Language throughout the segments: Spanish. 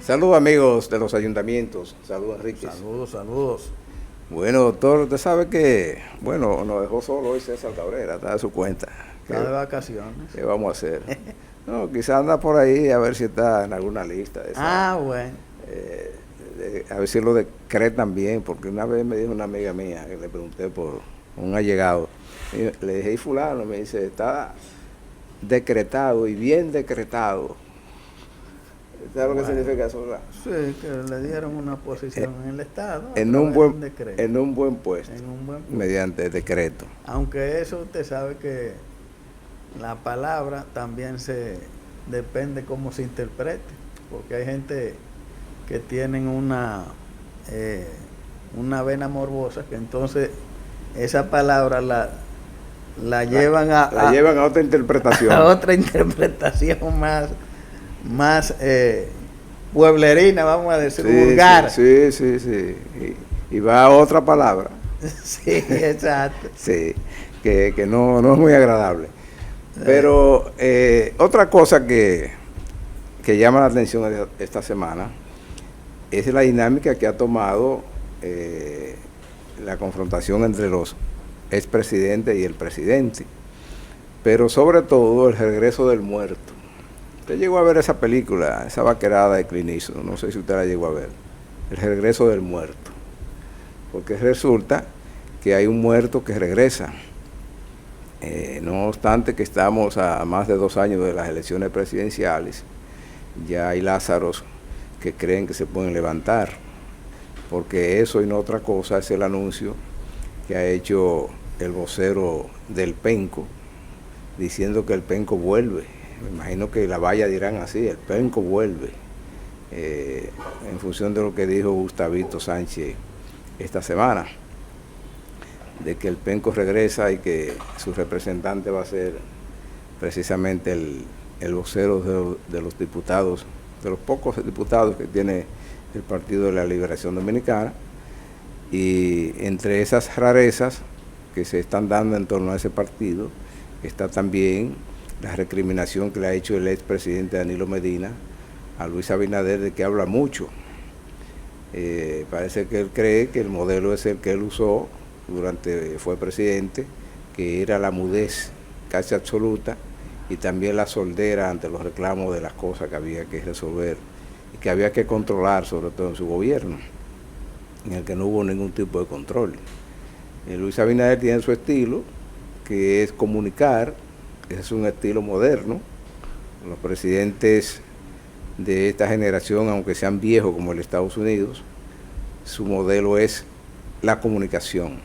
Saludos amigos de los ayuntamientos, saludos Enrique. Saludos. Bueno, doctor, usted sabe que, nos dejó solo hoy César Cabrera, está de su cuenta. Está de vacaciones. ¿Qué vamos a hacer? No, quizás anda por ahí a ver si está en alguna lista de esa, Bueno. A ver si lo decretan bien, porque una vez me dijo una amiga mía, que le pregunté por un allegado, y le dije, ¿y fulano? Me dice, está decretado y bien decretado. ¿Sabes lo que significa eso? Sí, que le dieron una posición en el Estado. En un buen puesto. En un buen puesto. Mediante decreto. Aunque eso usted sabe que la palabra también depende cómo se interprete, porque hay gente que tienen una vena morbosa, que entonces esa palabra la llevan a otra interpretación. A otra interpretación más pueblerina, vamos a decir, vulgar. Sí. Y va a otra palabra. Sí, exacto. Sí, que no es muy agradable. Pero otra cosa que llama la atención esta semana es la dinámica que ha tomado la confrontación entre los expresidentes y el presidente. Pero sobre todo el regreso del muerto. Usted llegó a ver esa película, esa vaquerada de Clint Eastwood, no sé si usted la llegó a ver, el regreso del muerto, porque resulta que hay un muerto que regresa, no obstante que estamos a más de 2 años de las elecciones presidenciales, ya hay Lázaros que creen que se pueden levantar, porque eso y no otra cosa es el anuncio que ha hecho el vocero del Penco, diciendo que el Penco vuelve. Me imagino que la valla dirán así, el Penco vuelve, en función de lo que dijo Gustavito Sánchez esta semana, de que el Penco regresa y que su representante va a ser precisamente el vocero de los diputados, de los pocos diputados que tiene el Partido de la Liberación Dominicana, y entre esas rarezas que se están dando en torno a ese partido está también la recriminación que le ha hecho el expresidente Danilo Medina a Luis Abinader, de que habla mucho. Parece que él cree que el modelo es el que él usó fue presidente, que era la mudez casi absoluta y también la soldera ante los reclamos de las cosas que había que resolver y que había que controlar, sobre todo en su gobierno, en el que no hubo ningún tipo de control. Luis Abinader tiene su estilo, que es comunicar. Ese es un estilo moderno. Los presidentes de esta generación, aunque sean viejos como el Estados Unidos, su modelo es la comunicación,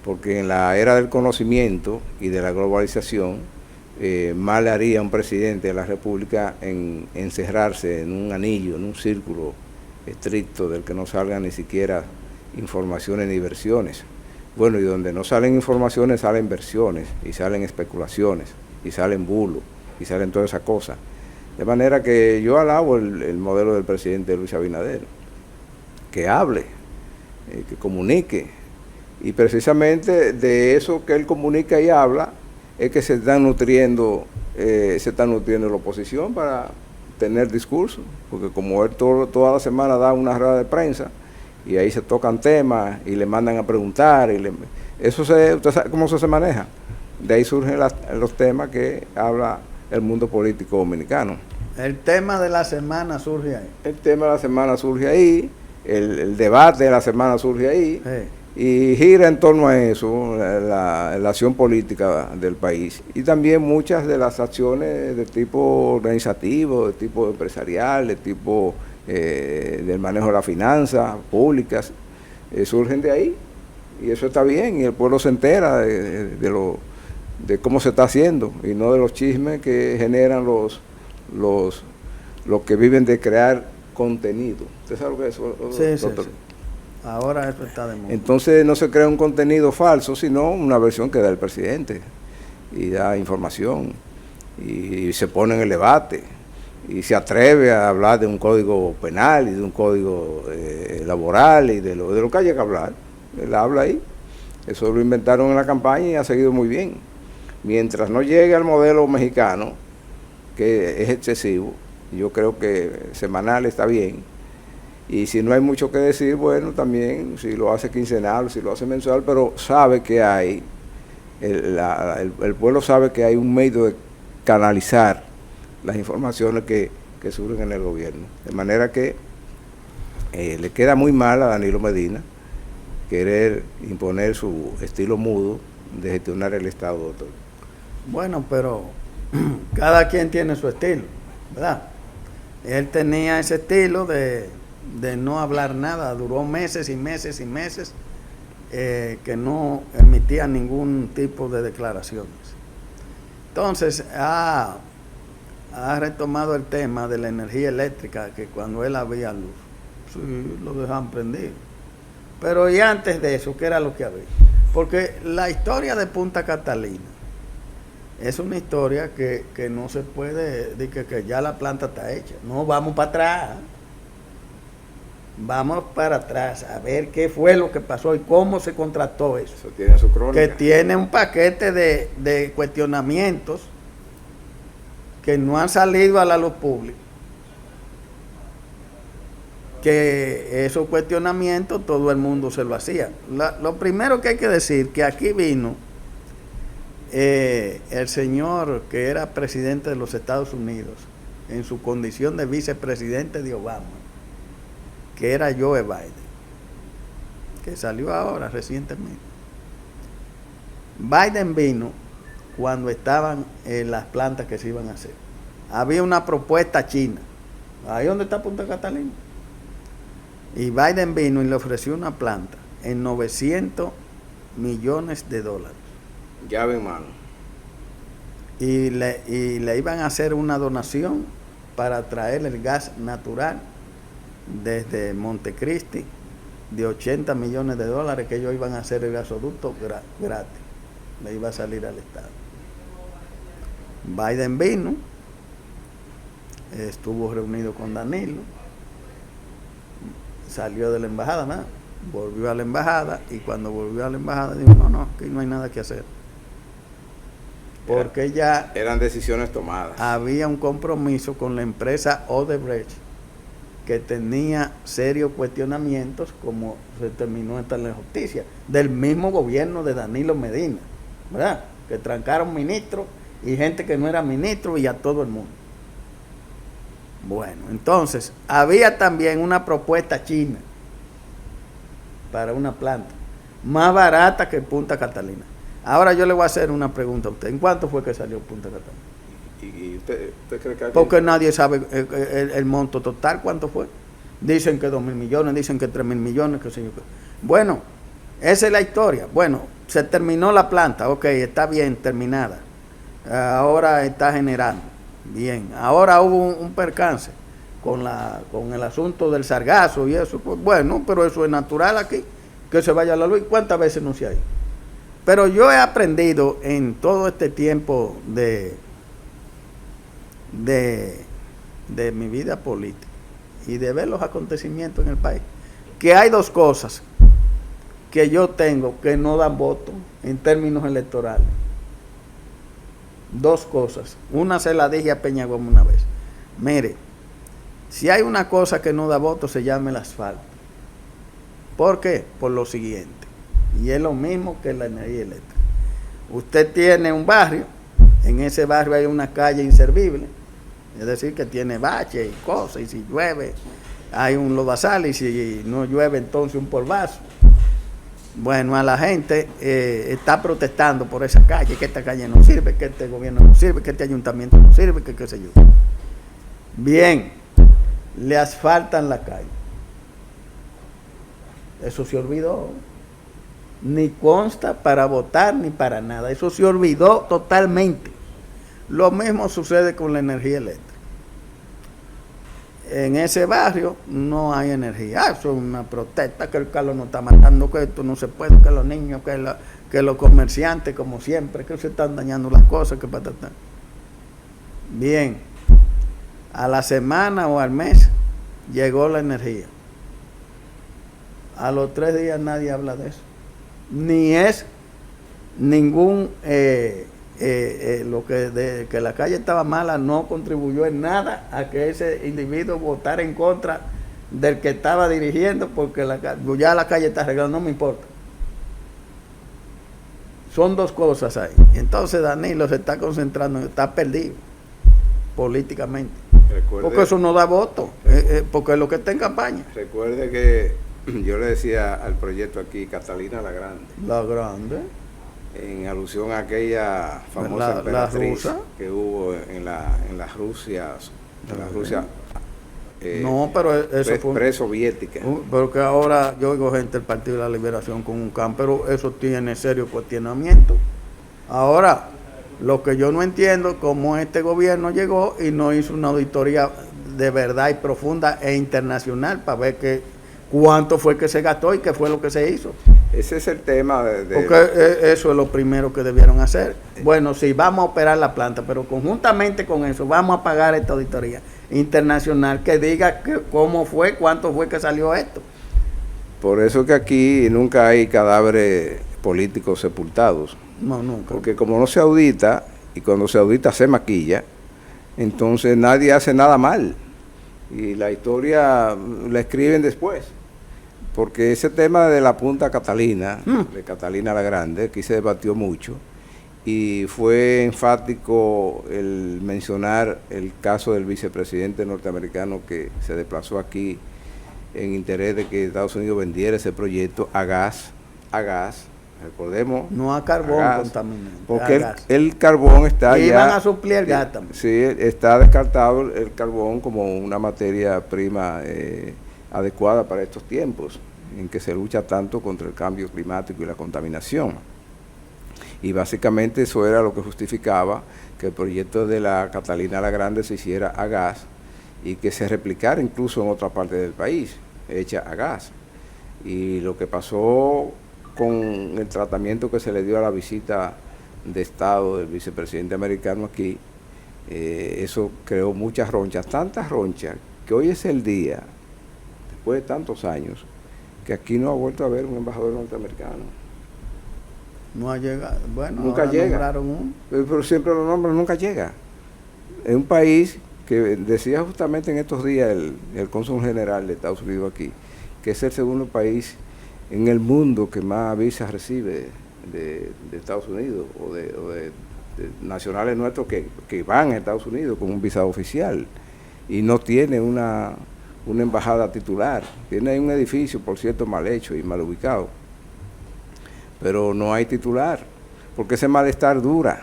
porque en la era del conocimiento y de la globalización, mal le haría a un presidente de la República en encerrarse en un anillo, en un círculo estricto del que no salgan ni siquiera informaciones ni versiones. Bueno, y donde no salen informaciones, salen versiones, y salen especulaciones, y salen bulos, y salen todas esas cosas. De manera que yo alabo el modelo del presidente Luis Abinader, que hable, que comunique, y precisamente de eso que él comunica y habla, es que se está nutriendo la oposición para tener discurso, porque como él toda la semana da una rueda de prensa, y ahí se tocan temas y le mandan a preguntar, usted sabe cómo eso se maneja. De ahí surgen los temas que habla el mundo político dominicano. El tema de la semana surge ahí. El tema de la semana surge ahí, el debate de la semana surge ahí, sí. Y gira en torno a eso, la acción política del país. Y también muchas de las acciones de tipo organizativo, de tipo empresarial, de tipo del manejo de las finanzas públicas, surgen de ahí, y eso está bien, y el pueblo se entera de cómo se está haciendo, y no de los chismes que generan los que viven de crear contenido. ¿Usted sabe lo que es eso? Sí. Ahora eso está de moda. Entonces no se crea un contenido falso, sino una versión que da el presidente, y da información, y se pone en el debate, y se atreve a hablar de un código penal y de un código laboral y de lo que haya que hablar. Él habla ahí. Eso lo inventaron en la campaña y ha seguido muy bien. Mientras no llegue al modelo mexicano, que es excesivo, Yo creo que semanal está bien. Y si no hay mucho que decir, bueno, también si lo hace quincenal, si lo hace mensual, pero sabe que hay, el pueblo sabe que hay un medio de canalizar las informaciones que surgen en el gobierno. De manera que le queda muy mal a Danilo Medina querer imponer su estilo mudo de gestionar el Estado, doctor. Bueno, pero cada quien tiene su estilo, ¿verdad? Él tenía ese estilo de no hablar nada, duró meses y meses y meses que no emitía ningún tipo de declaraciones. Entonces ha retomado el tema de la energía eléctrica, que cuando él había luz, sí, lo dejaban prendido. Pero y antes de eso, ¿qué era lo que había? Porque la historia de Punta Catalina es una historia que no se puede decir que ya la planta está hecha. No, vamos para atrás. Vamos para atrás a ver qué fue lo que pasó y cómo se contrató eso. Eso tiene su crónica. Que tiene un paquete de cuestionamientos que no han salido a la luz pública. Que esos cuestionamientos todo el mundo se lo hacía. Lo primero que hay que decir, que aquí vino el señor que era presidente de los Estados Unidos en su condición de vicepresidente de Obama, que era Joe Biden, que salió ahora recientemente. Biden vino cuando estaban las plantas que se iban a hacer. Había una propuesta china, ahí donde está Punta Catalina. Y Biden vino y le ofreció una planta en $900 millones. Llave en mano. Y le iban a hacer una donación para traer el gas natural desde Montecristi de $80 millones que ellos iban a hacer el gasoducto gratis. Le iba a salir al Estado. Biden vino, estuvo reunido con Danilo, salió de la embajada, nada, volvió a la embajada y cuando volvió a la embajada dijo, no, aquí no hay nada que hacer. Porque ya eran decisiones tomadas. Había un compromiso con la empresa Odebrecht que tenía serios cuestionamientos, como se terminó esta en la justicia, del mismo gobierno de Danilo Medina, ¿verdad? Que trancaron ministros y gente que no era ministro y a todo el mundo. Bueno, entonces, había también una propuesta china para una planta más barata que Punta Catalina. Ahora yo le voy a hacer una pregunta a usted. ¿En cuánto fue que salió Punta Catalina? ¿Y usted cree que porque nadie sabe el monto total, cuánto fue? Dicen que 2.000 millones, dicen que 3.000 millones, qué sé yo. Bueno, esa es la historia. Bueno, se terminó la planta, ok, está bien terminada. Ahora está generando. Bien, ahora hubo un percance con el asunto del sargazo y eso. Pues, bueno, pero eso es natural aquí, que se vaya la luz. ¿Cuántas veces no se ha ido? Pero yo he aprendido en todo este tiempo de mi vida política y de ver los acontecimientos en el país, que hay dos cosas que yo tengo que no dan voto en términos electorales. Dos cosas. Una se la dije a Peña Gómez una vez. Mire, si hay una cosa que no da voto, se llama el asfalto. ¿Por qué? Por lo siguiente. Y es lo mismo que la energía eléctrica. Usted tiene un barrio, en ese barrio hay una calle inservible, es decir, que tiene baches y cosas, y si llueve hay un lodazal, y si no llueve entonces un polvazo. Bueno, a la gente está protestando por esa calle, que esta calle no sirve, que este gobierno no sirve, que este ayuntamiento no sirve, que qué sé yo. Bien, le asfaltan la calle. Eso se olvidó. Ni consta para votar ni para nada. Eso se olvidó totalmente. Lo mismo sucede con la energía eléctrica. En ese barrio no hay energía. Eso es una protesta, que el calor nos está matando, que esto no se puede, que los niños, que los comerciantes, como siempre, que se están dañando las cosas, que patatán. Bien, a la semana o al mes llegó la energía. A los 3 días nadie habla de eso. Ni es ningún lo que la calle estaba mala no contribuyó en nada a que ese individuo votara en contra del que estaba dirigiendo, porque ya la calle está arreglada, no me importa. Son dos cosas ahí. Entonces Danilo se está concentrando, está perdido políticamente. Porque eso no da voto, porque es lo que está en campaña. Recuerde que yo le decía al proyecto aquí Catalina la Grande. La Grande. En alusión a aquella famosa emperatriz que hubo en la Rusia, no, pero eso fue pre-soviética. Porque ahora yo oigo gente del Partido de la Liberación con un can, pero eso tiene serio cuestionamiento. Ahora, lo que yo no entiendo, cómo este gobierno llegó y no hizo una auditoría de verdad y profunda e internacional para ver cuánto fue que se gastó y qué fue lo que se hizo. Ese es el tema porque eso es lo primero que debieron hacer. Bueno, sí, vamos a operar la planta, pero conjuntamente con eso vamos a pagar esta auditoría internacional que diga cómo fue, cuánto fue que salió esto. Por eso que aquí nunca hay cadáveres políticos sepultados. No, nunca. Porque como no se audita, y cuando se audita se maquilla, entonces nadie hace nada mal. Y la historia la escriben después. Porque ese tema de la Punta Catalina, de Catalina la Grande, aquí se debatió mucho, y fue enfático el mencionar el caso del vicepresidente norteamericano que se desplazó aquí en interés de que Estados Unidos vendiera ese proyecto a gas, recordemos. No a carbón contaminante. Porque el carbón está y ya... iban a suplir el gas también. Sí, está descartado el carbón como una materia prima adecuada para estos tiempos en que se lucha tanto contra el cambio climático y la contaminación. Y básicamente eso era lo que justificaba que el proyecto de la Catalina la Grande se hiciera a gas y que se replicara incluso en otra parte del país, hecha a gas. Y lo que pasó con el tratamiento que se le dio a la visita de Estado del vicepresidente americano aquí, eso creó muchas ronchas, tantas ronchas, que hoy es el día, después de tantos años, que aquí no ha vuelto a haber un embajador norteamericano. No ha llegado. Bueno, nunca llega. Pero siempre lo nombran, nunca llega. Es un país que decía justamente en estos días el cónsul general de Estados Unidos aquí, que es el segundo país en el mundo que más visas recibe de Estados Unidos o de nacionales nuestros que van a Estados Unidos con un visado oficial y no tiene una embajada titular. Tiene ahí un edificio, por cierto, mal hecho y mal ubicado, pero no hay titular, porque ese malestar dura.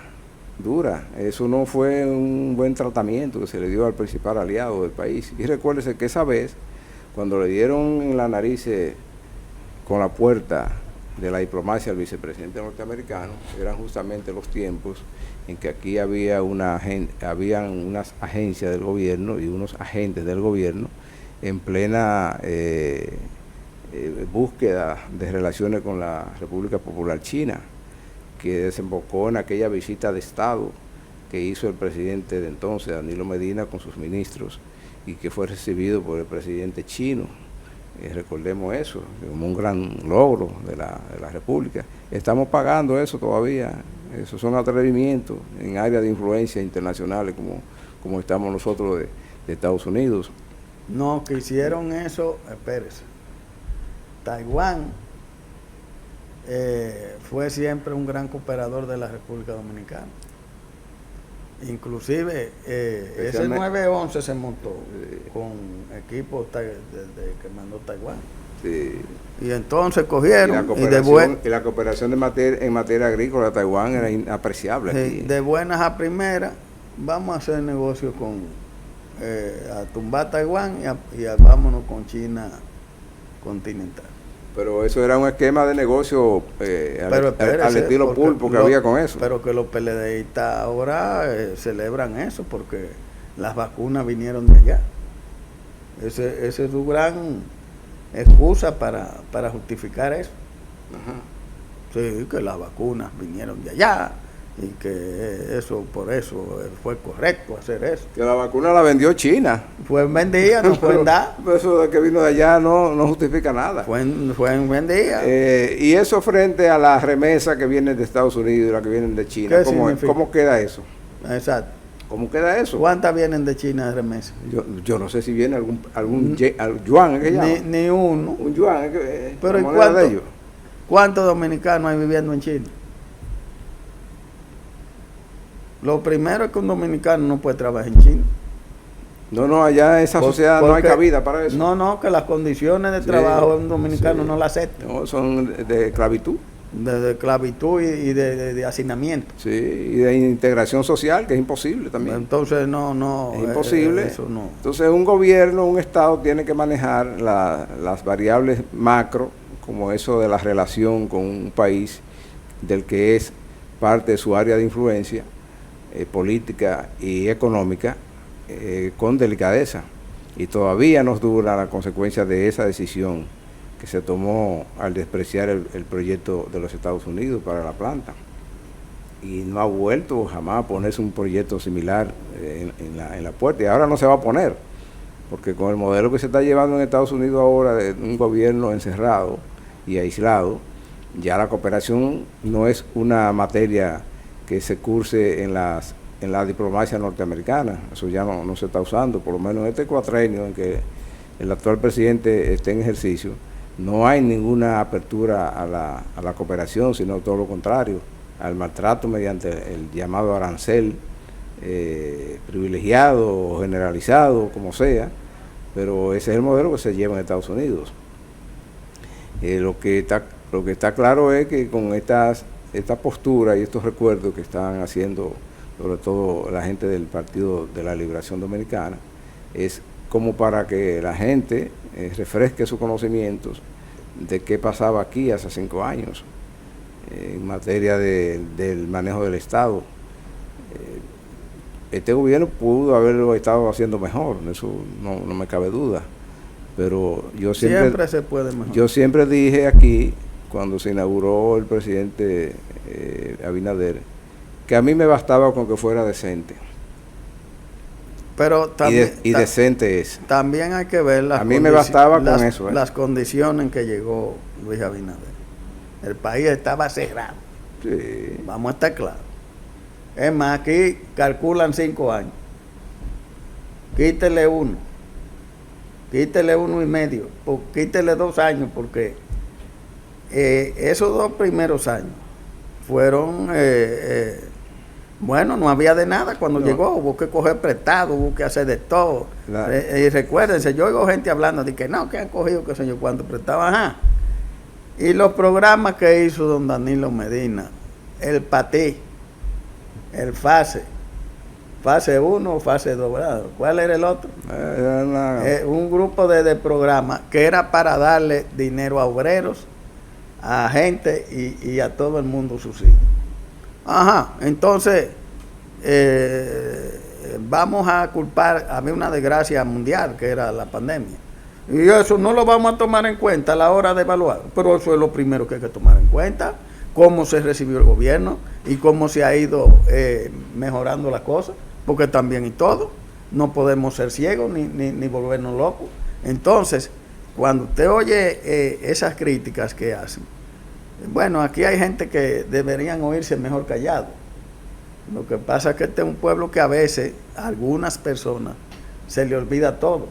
Eso no fue un buen tratamiento que se le dio al principal aliado del país. Y recuérdese que esa vez, cuando le dieron en la nariz con la puerta de la diplomacia al vicepresidente norteamericano, eran justamente los tiempos en que aquí habían unas agencias del gobierno y unos agentes del gobierno en plena búsqueda de relaciones con la República Popular China, que desembocó en aquella visita de Estado que hizo el presidente de entonces, Danilo Medina, con sus ministros, y que fue recibido por el presidente chino. Recordemos eso, como un gran logro de la República. Estamos pagando eso todavía. Esos son atrevimientos en áreas de influencia internacionales como estamos nosotros de Estados Unidos. No, que hicieron eso, espérese. Taiwán fue siempre un gran cooperador de la República Dominicana. Inclusive ese 911 se montó con equipos que mandó Taiwán. Sí. Y entonces cogieron y la cooperación en materia agrícola de Taiwán era inapreciable aquí. De buenas a primeras vamos a hacer negocio a tumbar Taiwán y vámonos con China continental. Pero eso era un esquema de negocio al estilo pulpo que había con eso. Pero que los PLDistas ahora celebran eso porque las vacunas vinieron de allá. Ese es su gran excusa para justificar eso. Ajá. Sí, que las vacunas vinieron de allá y que eso, por eso fue correcto hacer eso. Que la vacuna la vendió China. Fue vendida, no fue dar. Eso de que vino de allá no justifica nada. Fue vendida. Y eso frente a las remesas que vienen de Estados Unidos y las que vienen de China, ¿cómo queda eso? Exacto. ¿Cómo queda eso? ¿Cuántas vienen de China de remesa? Yo no sé si viene algún yuan, ¿es que llama? Ni uno. Un yuan, pero ¿y cuántos dominicanos hay viviendo en China? Lo primero es que un dominicano no puede trabajar en China. No, allá en esa sociedad no hay cabida para eso. No, que las condiciones de trabajo de un dominicano no las aceptan. No, son de esclavitud. De esclavitud y de hacinamiento. Sí, y de integración social, que es imposible también. Entonces no. Es imposible. Eso no. Entonces un gobierno, un Estado tiene que manejar las variables macro, como eso de la relación con un país del que es parte de su área de influencia política y económica, con delicadeza. Y todavía nos dura la consecuencia de esa decisión que se tomó al despreciar el proyecto de los Estados Unidos para la planta. Y no ha vuelto jamás a ponerse un proyecto similar en la puerta. Y ahora no se va a poner, porque con el modelo que se está llevando en Estados Unidos ahora, de un gobierno encerrado y aislado, ya la cooperación no es una materia que se curse en la diplomacia norteamericana. Eso ya no se está usando, por lo menos en este cuatrenio en que el actual presidente esté en ejercicio. No hay ninguna apertura a la cooperación, sino todo lo contrario, al maltrato mediante el llamado arancel, privilegiado o generalizado, como sea, pero ese es el modelo que se lleva en Estados Unidos. Lo que está claro es que con esta postura y estos recuerdos que están haciendo, sobre todo la gente del Partido de la Liberación Dominicana, es como para que la gente refresque sus conocimientos de qué pasaba aquí hace 5 años en materia del manejo del Estado. Este gobierno pudo haberlo estado haciendo mejor, eso no me cabe duda, pero siempre se puede mejor. Yo siempre dije aquí, cuando se inauguró el presidente Abinader, que a mí me bastaba con que fuera decente. Pero también, y decente es. También hay que ver a mí me bastaba con eso. Las condiciones en que llegó Luis Abinader. El país estaba cerrado. Sí. Vamos a estar claros. Es más, aquí calculan 5 años. Quítele 1. Quítele 1 y medio. Quítele 2 años, porque esos 2 primeros años fueron... bueno, no había de nada cuando llegó, hubo que coger prestado, hubo que hacer de todo. Y recuérdense, yo oigo gente hablando de que no, que han cogido, qué sé yo, cuánto prestaba, ajá. Y los programas que hizo don Danilo Medina, el PATI, el FASE 1 o FASE 2, ¿verdad? ¿Cuál era el otro? Un grupo de programas que era para darle dinero a obreros, a gente y a todo el mundo subsidio. Ajá, entonces vamos a culpar, había una desgracia mundial que era la pandemia, y eso no lo vamos a tomar en cuenta a la hora de evaluar, pero eso es lo primero que hay que tomar en cuenta, cómo se recibió el gobierno y cómo se ha ido mejorando las cosas, porque también y todo, no podemos ser ciegos ni volvernos locos. Entonces, cuando usted oye esas críticas que hacen, bueno, aquí hay gente que deberían oírse mejor callado. Lo que pasa es que este es un pueblo que a veces a algunas personas se le olvida todo.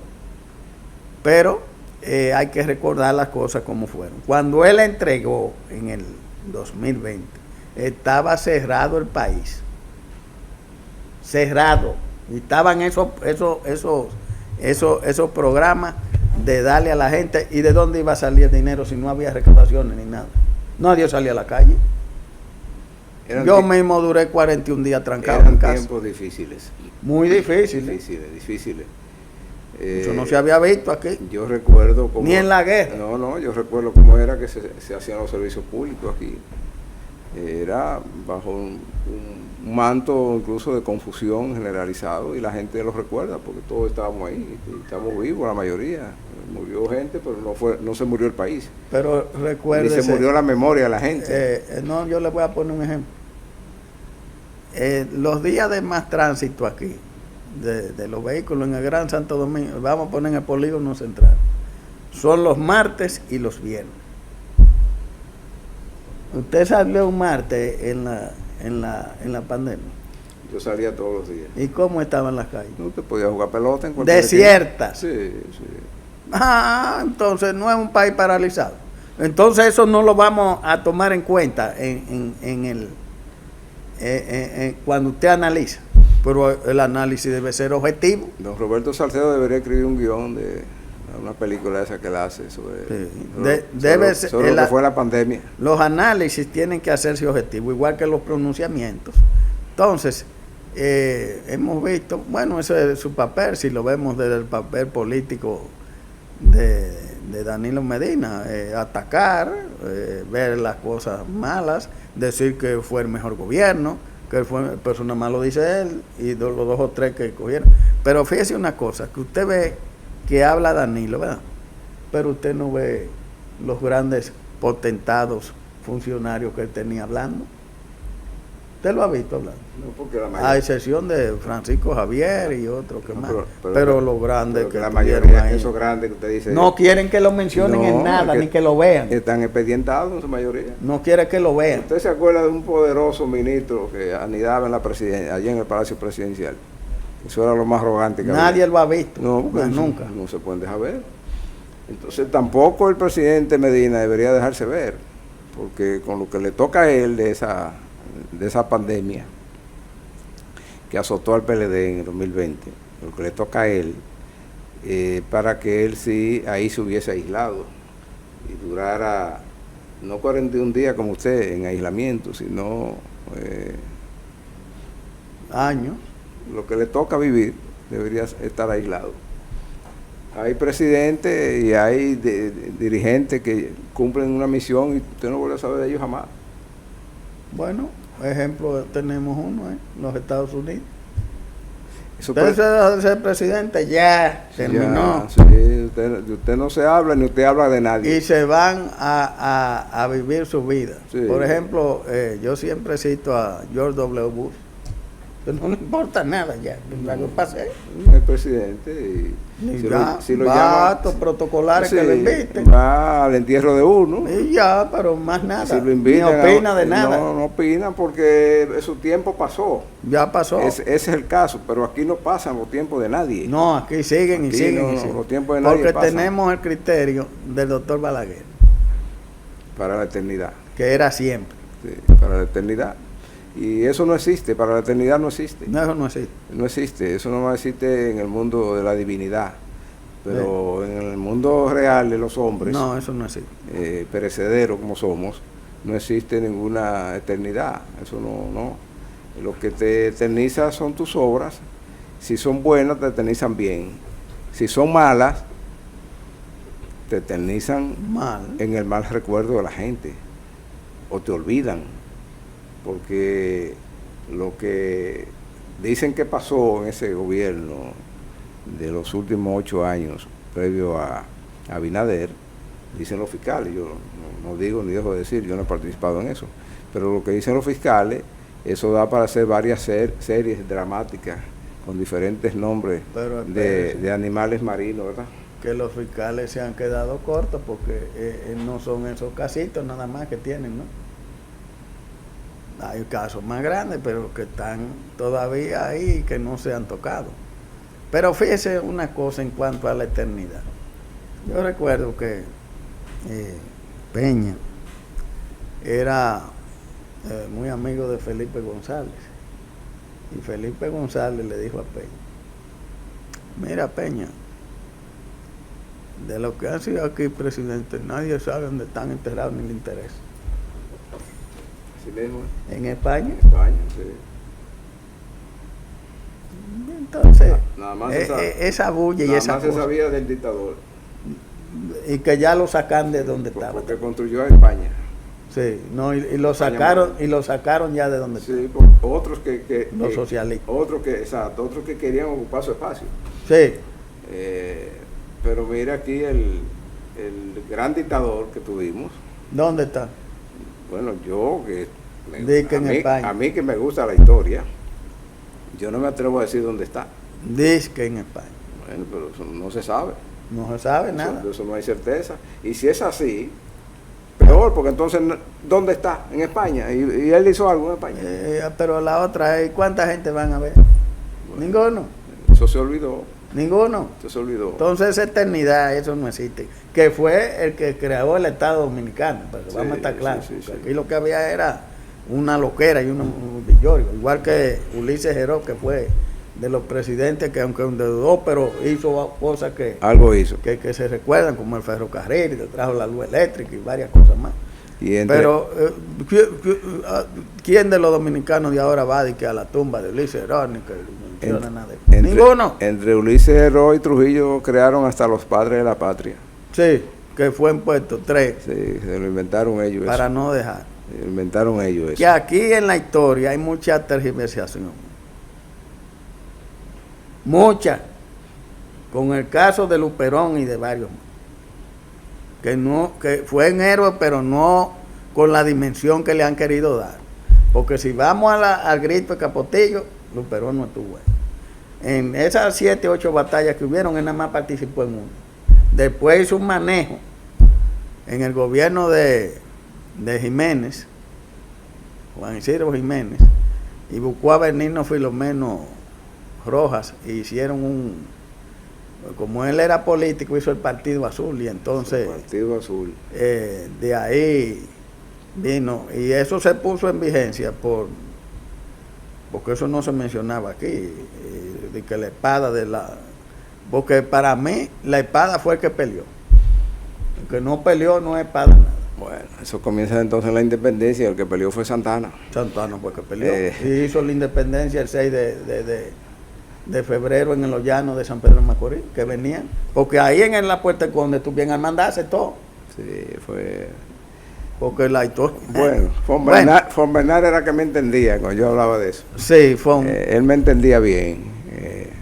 Pero hay que recordar las cosas como fueron. Cuando él entregó en el 2020, estaba cerrado el país. Cerrado. Y estaban esos programas de darle a la gente. ¿Y de dónde iba a salir el dinero si no había recaudaciones ni nada? Nadie salía a la calle. Yo mismo duré 41 días trancado en casa. Tiempos difíciles. Muy difíciles. Difíciles. Eso no se había visto aquí. Yo recuerdo cómo... Ni en la guerra. No, yo recuerdo cómo era que se hacían los servicios públicos aquí. Era bajo un manto incluso de confusión generalizado, y la gente lo recuerda porque todos estábamos ahí, estamos vivos la mayoría. Murió gente, pero no se murió el país. Pero recuérdese, ni se murió la memoria de la gente. No, yo le voy a poner un ejemplo. los días de más tránsito aquí, de los vehículos en el Gran Santo Domingo, vamos a poner en el polígono central, son los martes y los viernes. ¿Usted salió un martes en la pandemia? Yo salía todos los días. ¿Y cómo estaban las calles? No te podías jugar pelota en cualquier Desiertas. Sí, sí. Entonces no es un país paralizado. Entonces eso no lo vamos a tomar en cuenta cuando usted analiza. Pero el análisis debe ser objetivo. Don Roberto Salcedo debería escribir un guión de una película esa que él hace sobre, sobre lo que fue la pandemia. Los análisis tienen que hacerse objetivos, igual que los pronunciamientos. Entonces, hemos visto, bueno, ese es su papel, si lo vemos desde el papel político de Danilo Medina, atacar, ver las cosas malas, decir que fue el mejor gobierno, que fue, pero eso nada más lo dice él y los dos o tres que cogieron. Pero fíjese una cosa, que usted ve que habla Danilo, ¿verdad? Pero usted no ve los grandes potentados funcionarios que él tenía hablando. ¿Usted lo ha visto hablando? No, porque la mayoría, a excepción de Francisco Javier y otros que más. Pero los grandes que la mayoría ahí, esos grandes que usted dice, no quieren que lo mencionen en nada, ni que lo vean. Están expedientados en su mayoría. No quiere que lo vean. ¿Usted se acuerda de un poderoso ministro que anidaba en la presidencia, allí en el Palacio Presidencial? Eso era lo más arrogante que nadie había. lo ha visto. No, nunca. No se pueden dejar ver. Entonces tampoco el presidente Medina debería dejarse ver, porque con lo que le toca a él de esa pandemia que azotó al PLD en el 2020, lo que le toca a él, para que él sí ahí se hubiese aislado y durara no 41 días como usted en aislamiento, sino años. Lo que le toca vivir, debería estar aislado. Hay presidentes y hay dirigentes que cumplen una misión y usted no vuelve a saber de ellos jamás. Bueno, ejemplo tenemos uno, los Estados Unidos. Usted se deja de ser presidente, ya terminó. Sí, usted no se habla ni usted habla de nadie. Y se van a vivir su vida. Sí. Por ejemplo, yo siempre cito a George W. Bush. No le importa nada ya, lo pasé. El presidente si lo llama, actos protocolares que lo inviten. Va al entierro de uno. Y ya, pero más nada. Si lo invitan, ni opina de nada. No opina porque su tiempo pasó. Ya pasó. Ese es el caso, pero aquí no pasan los tiempos de nadie. No, aquí siguen y siguen. Los tiempos de nadie porque pasan. Tenemos el criterio del doctor Balaguer. Para la eternidad. Que era siempre. Sí, para la eternidad. Y eso no existe, para la eternidad no existe. No, eso no existe. No existe, eso no existe en el mundo de la divinidad. Pero en el mundo real de los hombres, no, eso no existe. Perecederos como somos, no existe ninguna eternidad. Eso no. Lo que te eterniza son tus obras. Si son buenas, te eternizan bien. Si son malas, te eternizan en el mal recuerdo de la gente. O te olvidan. Porque lo que dicen que pasó en ese gobierno de los últimos 8 años previo a Abinader, dicen los fiscales, yo no digo ni dejo de decir, yo no he participado en eso, pero lo que dicen los fiscales, eso da para hacer varias series dramáticas con diferentes nombres de animales marinos, ¿verdad? Que los fiscales se han quedado cortos porque no son esos casitos nada más que tienen, ¿no? Hay casos más grandes, pero que están todavía ahí y que no se han tocado. Pero fíjese una cosa en cuanto a la eternidad. Yo recuerdo que Peña era muy amigo de Felipe González. Y Felipe González le dijo a Peña: mira, Peña, de lo que han sido aquí presidentes, nadie sabe dónde están enterrados ni le interesa. En España. En España, sí. Entonces, nada más esa bulla y esa cosa. Nada más se sabía del dictador. Y que ya lo sacan de donde estaba. Porque construyó a España. Sí, no, y lo sacaron ya de donde estaba. Sí, otros que los socialistas. Otros que querían ocupar su espacio. Sí. Pero mira aquí el gran dictador que tuvimos. ¿Dónde está? Bueno, yo que Dice que en España. A mí que me gusta la historia, yo no me atrevo a decir dónde está. Dice que en España. Bueno, pero eso no se sabe. No se sabe nada. Eso no hay certeza. Y si es así, peor, porque entonces, ¿dónde está? En España. ¿Y él hizo algo en España? Pero la otra, ¿cuánta gente van a ver? Bueno, ninguno. Eso se olvidó. Ninguno. Eso se olvidó. Entonces esa eternidad, eso no existe. Que fue el que creó el Estado Dominicano, pero sí, vamos a estar claros. Sí, sí, aquí lo que había era una loquera y un villorio. Igual que Ulises Heró, que fue de los presidentes que aunque endeudó, pero hizo cosas que algo hizo que se recuerdan, como el ferrocarril, que trajo la luz eléctrica y varias cosas más. Pero ¿quién de los dominicanos de ahora va a la tumba de Ulises Heró? Ni que menciona nada de eso? Ninguno. Entre Ulises Heró y Trujillo crearon hasta los padres de la patria. Sí, que fue en Puerto 3. Sí, se lo inventaron ellos. Para eso. No dejar. Se lo inventaron ellos. Que eso. aquí en la historia hay mucha tergiversación. Mucha, con el caso de Luperón y de varios que fue un héroe, pero no con la dimensión que le han querido dar, porque si vamos al grito de Capotillo, Luperón no estuvo ahí. En esas 7, 8 batallas que hubieron, él nada más participó en una. Después hizo un manejo en el gobierno de Jiménez, Juan Isidro Jiménez, y buscó a Bernino Filomeno Rojas y hicieron como él era político, hizo el Partido Azul, y entonces el Partido Azul de ahí vino, y eso se puso en vigencia porque eso no se mencionaba aquí, de que la espada porque para mí la espada fue el que peleó, el que no peleó no es espada nada. Bueno, eso comienza entonces en la independencia, el que peleó fue Santana. Santana fue el que peleó, y hizo la independencia el 6 de febrero en los llanos de San Pedro de Macorís, que venían, porque ahí en la Puerta del Conde tú bien al mandarse todo. Sí, fue... Porque la historia... Bueno, Fon Bernard era que me entendía cuando yo hablaba de eso. Sí, él me entendía bien,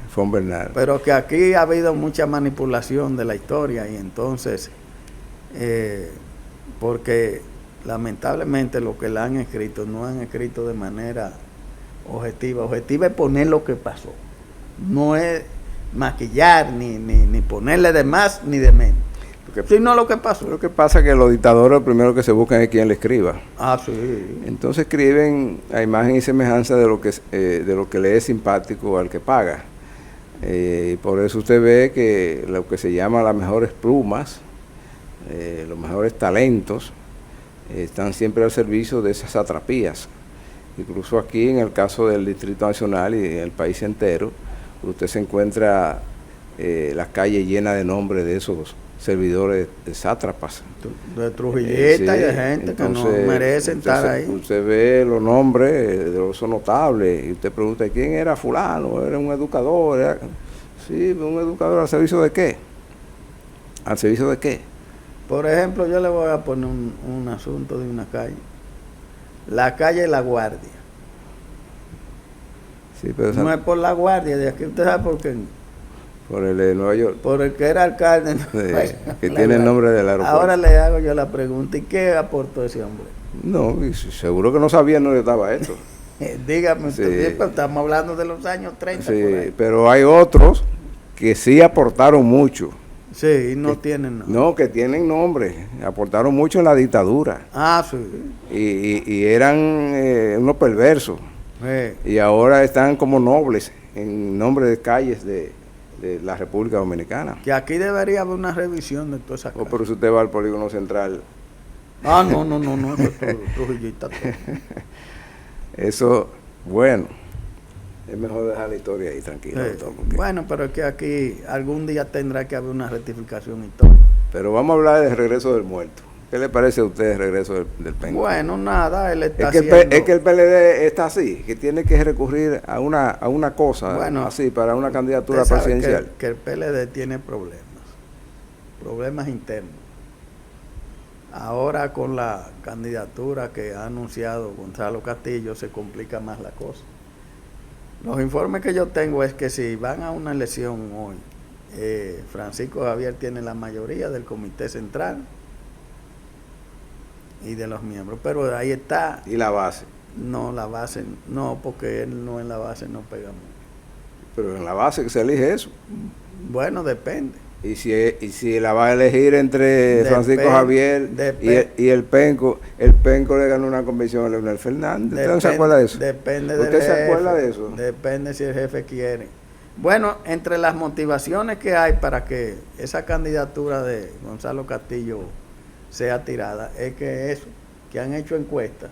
Fon Bernard. Pero que aquí ha habido mucha manipulación de la historia, y entonces, porque lamentablemente lo que la han escrito, no han escrito de manera objetiva. Objetiva es poner lo que pasó. No es maquillar, ni ponerle de más ni de menos, sino lo que pasó. Lo que pasa es que los dictadores lo primero que se buscan es quien le escriba. Ah, sí. Entonces escriben a imagen y semejanza de lo que le es simpático al que paga. Por eso usted ve que lo que se llama las mejores plumas, los mejores talentos, están siempre al servicio de esas satrapías. Incluso aquí en el caso del Distrito Nacional y en el país entero, usted se encuentra las calles llenas de nombres de esos servidores de sátrapas. De Trujilleta y de gente entonces, que no merecen estar ahí. Usted ve los nombres de los notables y usted pregunta, ¿quién era fulano? ¿Era un educador? Sí, un educador, ¿al servicio de qué? ¿Al servicio de qué? Por ejemplo, yo le voy a poner un asunto de una calle. La calle La Guardia. Sí, pero no es por La Guardia, de aquí usted sabe por qué. Por el de Nueva York. Por el que era alcalde. Sí, que tiene el nombre del aeropuerto. Ahora le hago yo la pregunta, ¿y qué aportó ese hombre? No, seguro que no sabía dónde estaba esto. Dígame usted, pero estamos hablando de los años 30. Sí, por ahí. Pero hay otros que sí aportaron mucho. Sí, y no tienen nombre. No, que tienen nombre. Aportaron mucho en la dictadura. Ah, sí. Y eran unos perversos. Y ahora están como nobles en nombre de calles de la República Dominicana. Que aquí debería haber una revisión de todas esas cosas. Pero si usted va al polígono central. Ah, no, Trujillita. Eso, bueno, es mejor dejar la historia ahí tranquila. Porque... Bueno, pero es que aquí algún día tendrá que haber una rectificación histórica. Pero vamos a hablar del regreso del muerto. ¿Qué le parece a usted el regreso del PNP? Bueno, nada, él está es que el PLD está así, que tiene que recurrir a una cosa, bueno, así, para una candidatura presidencial. Que el PLD tiene problemas internos. Ahora con la candidatura que ha anunciado Gonzalo Castillo se complica más la cosa. Los informes que yo tengo es que si van a una elección hoy, Francisco Javier tiene la mayoría del comité central y de los miembros. Pero ahí está. ¿Y la base? No, la base, no, porque él no en la base no pega mucho. Pero en la base que se elige eso. Bueno, depende. Y si la va a elegir entre Francisco Javier y el Penco le ganó una convención a Leonel Fernández. ¿Usted no se acuerda de eso? Depende del ¿Usted jefe, se acuerda de eso? Depende si el jefe quiere. Bueno, entre las motivaciones que hay para que esa candidatura de Gonzalo Castillo sea tirada, es que eso, que han hecho encuestas,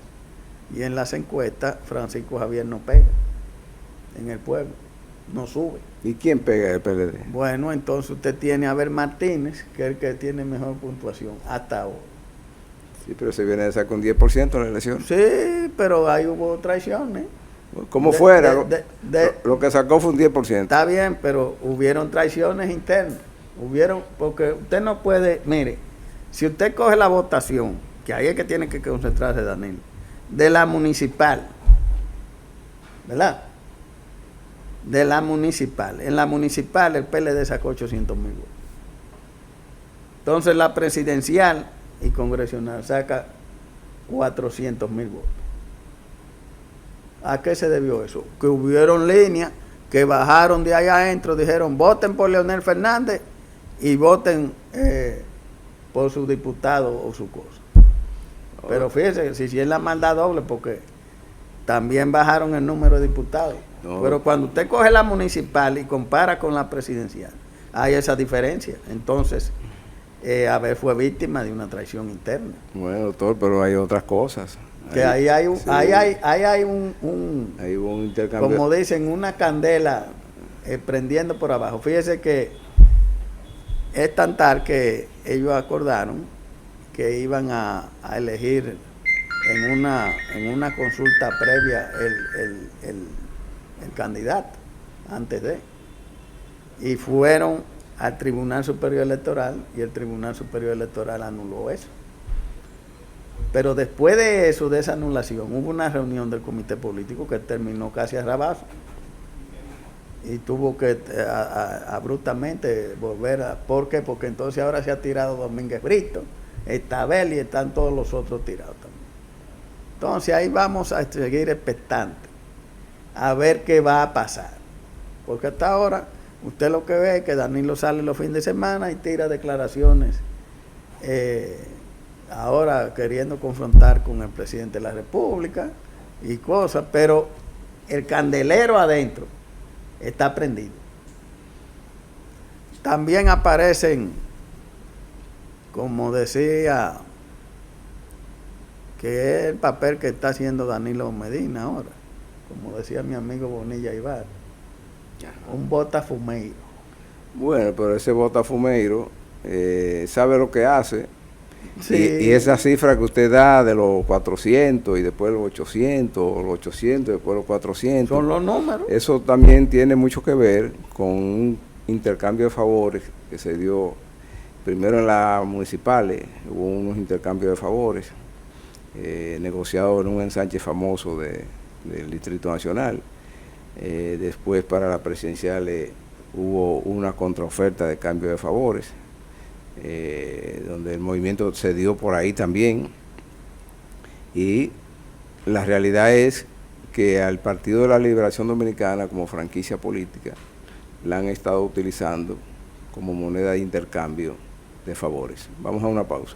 y en las encuestas Francisco Javier no pega en el pueblo, no sube. ¿Y quién pega el PLD? Bueno, entonces usted tiene a Abel Martínez, que es el que tiene mejor puntuación hasta ahora. Sí, pero se viene a sacar un 10% en la elección. Sí, pero ahí hubo traiciones. Como fuera, lo que sacó fue un 10%. Está bien, pero hubieron traiciones internas. Porque usted no puede, mire, si usted coge la votación, que ahí es que tiene que concentrarse Danilo, de la municipal, ¿verdad? De la municipal. En la municipal el PLD sacó 800,000 votos. Entonces la presidencial y congresional saca 400,000 votos. ¿A qué se debió eso? Que hubieron líneas que bajaron de allá adentro, dijeron voten por Leonel Fernández y voten por su diputado o su cosa. Pero fíjese, si es la maldad doble, porque también bajaron el número de diputados. No. Pero cuando usted coge la municipal y compara con la presidencial, hay esa diferencia. Entonces, Abel fue víctima de una traición interna. Bueno, doctor, pero hay otras cosas. Que ahí hay un, sí. Ahí hay un intercambio. Como dicen, una candela prendiendo por abajo. Fíjese que es tan tal que ellos acordaron que iban a elegir en una consulta previa el candidato antes de, y fueron al Tribunal Superior Electoral y el Tribunal Superior Electoral anuló eso. Pero después de eso, de esa anulación, hubo una reunión del comité político que terminó casi a rabazo y tuvo que abruptamente volver a... ¿Por qué? Porque entonces ahora se ha tirado Domínguez Brito, está Abel y están todos los otros tirados también. Entonces ahí vamos a seguir expectantes a ver qué va a pasar, porque hasta ahora usted lo que ve es que Danilo sale los fines de semana y tira declaraciones ahora queriendo confrontar con el presidente de la República y cosas, pero el candelero adentro está prendido. También aparecen, como decía, que es el papel que está haciendo Danilo Medina ahora, como decía mi amigo Bonilla Ibar, un botafumeiro. Bueno, pero ese botafumeiro sabe lo que hace. Sí. Y esa cifra que usted da de los 400 y después los 800, los 800 y después los 400. Son los números. Eso también tiene mucho que ver con un intercambio de favores que se dio primero en las municipales. Hubo unos intercambios de favores negociados en un ensanche famoso del Distrito Nacional. Después para las presidenciales hubo una contraoferta de cambio de favores. Donde el movimiento se dio por ahí también, y la realidad es que al Partido de la Liberación Dominicana como franquicia política la han estado utilizando como moneda de intercambio de favores. Vamos a una pausa.